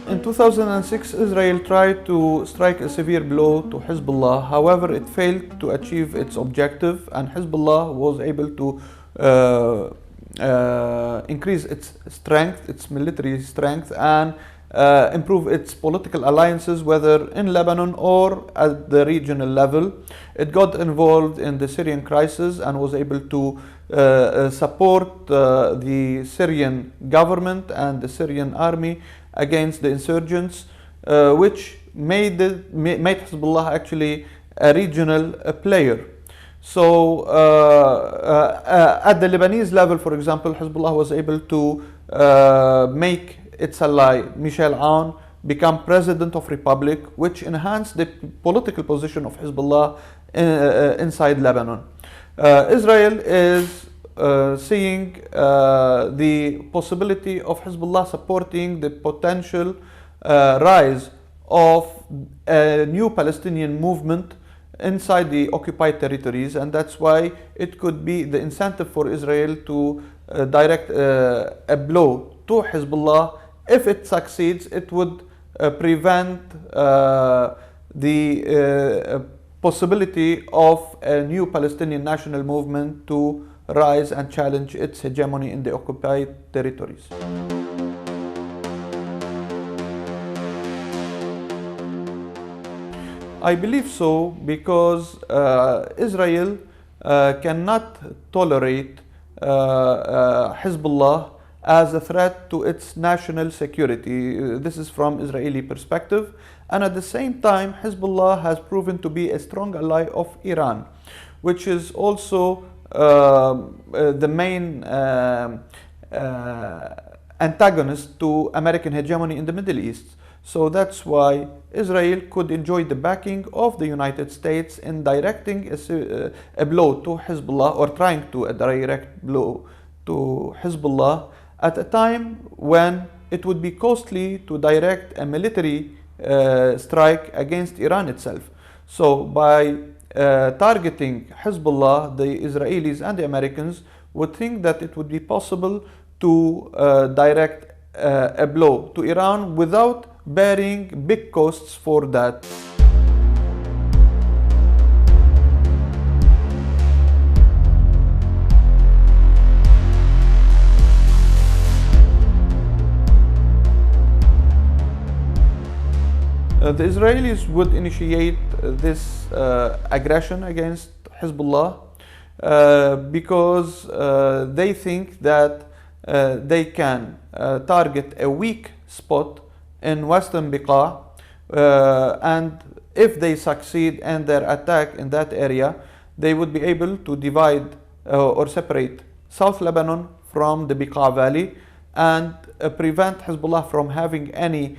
In 2006, Israel tried to strike a severe blow to Hezbollah. However, it failed to achieve its objective, and Hezbollah was able to increase its strength, its military strength, and improve its political alliances, whether in Lebanon or at the regional level. It got involved in the Syrian crisis and was able to support the Syrian government and the Syrian army against the insurgents, which made Hezbollah actually a regional player. So at the Lebanese level, for example, Hezbollah was able to make its ally Michel Aoun become president of republic, which enhanced the political position of Hezbollah inside Lebanon. Israel is seeing the possibility of Hezbollah supporting the potential rise of a new Palestinian movement inside the occupied territories, and that's why it could be the incentive for Israel to direct a blow to Hezbollah. If it succeeds, it would prevent the possibility of a new Palestinian national movement to rise and challenge its hegemony in the occupied territories. I believe so because Israel cannot tolerate Hezbollah as a threat to its national security. This is from Israeli perspective. And at the same time, Hezbollah has proven to be a strong ally of Iran, which is also the main antagonist to American hegemony in the Middle East. So that's why Israel could enjoy the backing of the United States in directing a blow to Hezbollah, or trying to a direct blow to Hezbollah, at a time when it would be costly to direct a military strike against Iran itself. So by targeting Hezbollah, the Israelis and the Americans would think that it would be possible to direct a blow to Iran without bearing big costs for that. The Israelis would initiate this aggression against Hezbollah because they think that they can target a weak spot in Western Beqa, and if they succeed in their attack in that area, they would be able to divide or separate South Lebanon from the Beqa Valley and prevent Hezbollah from having any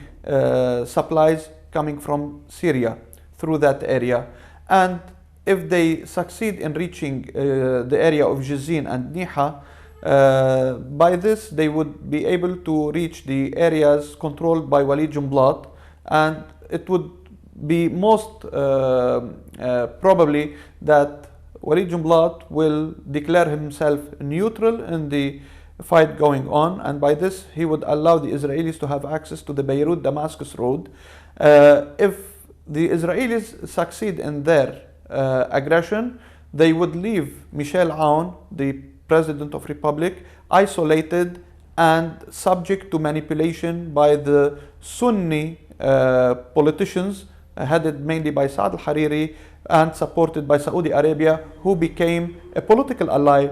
supplies coming from Syria through that area. And if they succeed in reaching the area of Jizin and Niha, by this they would be able to reach the areas controlled by Walid Jumblat, and it would be most probably that Walid Jumblat will declare himself neutral in the fight going on, and by this he would allow the Israelis to have access to the Beirut-Damascus road. If the Israelis succeed in their aggression, they would leave Michel Aoun, the President of Republic, isolated and subject to manipulation by the Sunni politicians headed mainly by Saad al-Hariri and supported by Saudi Arabia, who became a political ally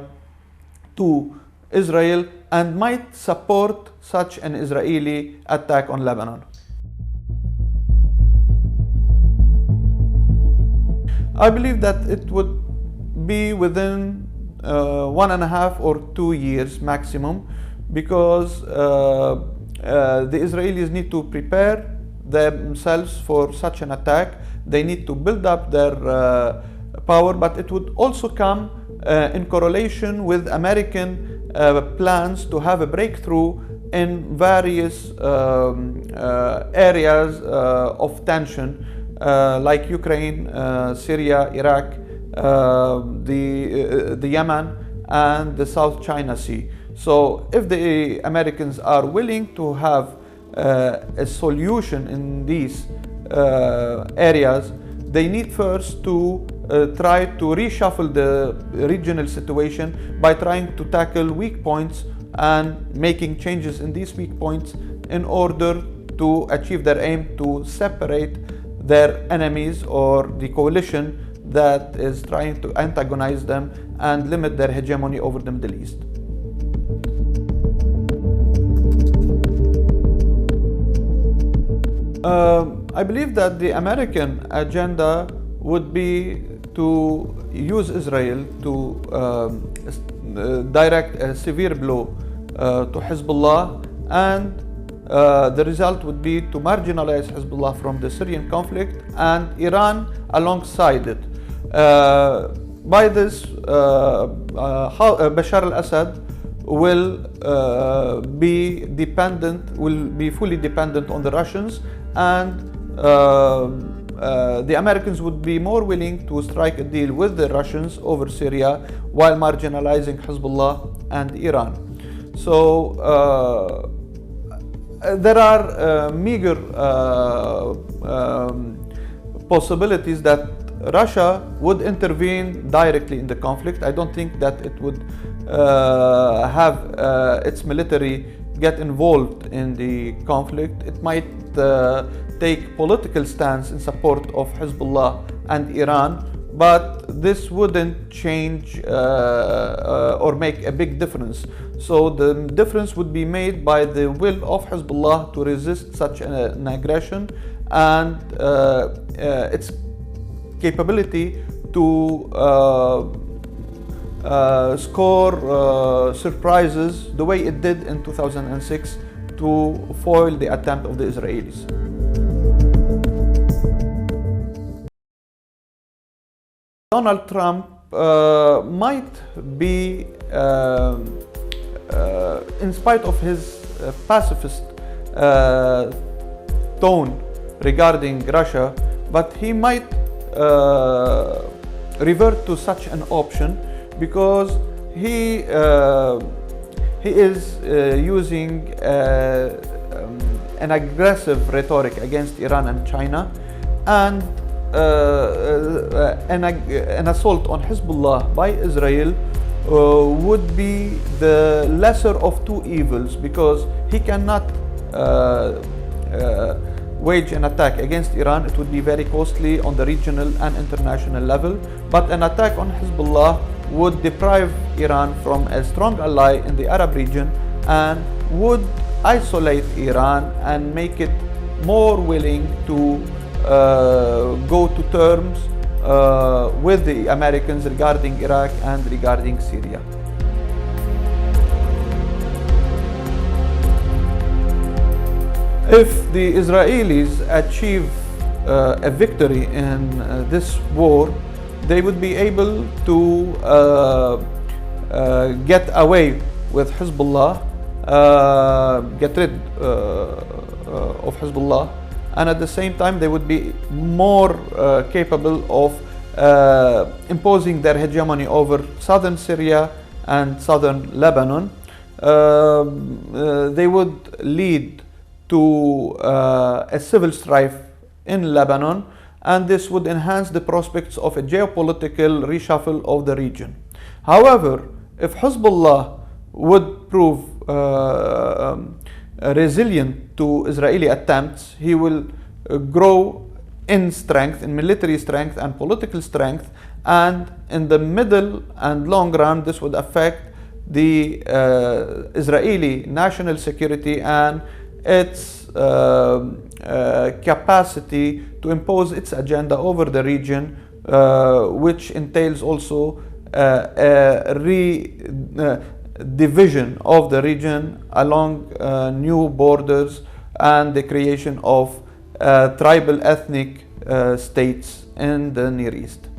to Israel and might support such an Israeli attack on Lebanon. I believe that it would be within 1.5 or 2 years maximum, because the Israelis need to prepare themselves for such an attack. They need to build up their power, but it would also come in correlation with American plans to have a breakthrough in various areas of tension, like Ukraine, Syria, Iraq, the Yemen, and the South China Sea. So if the Americans are willing to have a solution in these areas, they need first to try to reshuffle the regional situation by trying to tackle weak points and making changes in these weak points in order to achieve their aim to separate their enemies or the coalition that is trying to antagonize them and limit their hegemony over the Middle East. I believe that the American agenda would be to use Israel to direct a severe blow to Hezbollah, and the result would be to marginalize Hezbollah from the Syrian conflict and Iran alongside it. By this, Bashar al-Assad will be fully dependent on the Russians, and the Americans would be more willing to strike a deal with the Russians over Syria while marginalizing Hezbollah and Iran. So there are meager possibilities that Russia would intervene directly in the conflict. I don't think that it would have its military get involved in the conflict. It might take political stance in support of Hezbollah and Iran, but this wouldn't change or make a big difference. So the difference would be made by the will of Hezbollah to resist such an aggression and its capability to score surprises the way it did in 2006 to foil the attempt of the Israelis. Donald Trump might be, in spite of his pacifist tone regarding Russia, but he might revert to such an option because he is using an aggressive rhetoric against Iran and China, and an assault on Hezbollah by Israel would be the lesser of two evils, because he cannot wage an attack against Iran. It would be very costly on the regional and international level, but an attack on Hezbollah would deprive Iran from a strong ally in the Arab region and would isolate Iran and make it more willing to go to terms with the Americans regarding Iraq and regarding Syria. If the Israelis achieve a victory in this war, they would be able to get away with Hezbollah, get rid of Hezbollah, and at the same time they would be more capable of imposing their hegemony over southern Syria and southern Lebanon. They would lead to a civil strife in Lebanon, and this would enhance the prospects of a geopolitical reshuffle of the region. However, if Hezbollah would prove resilient to Israeli attempts, he will grow in strength, in military strength and political strength, and in the middle and long run this would affect the Israeli national security and its capacity to impose its agenda over the region which entails also a division of the region along new borders and the creation of tribal ethnic states in the Near East.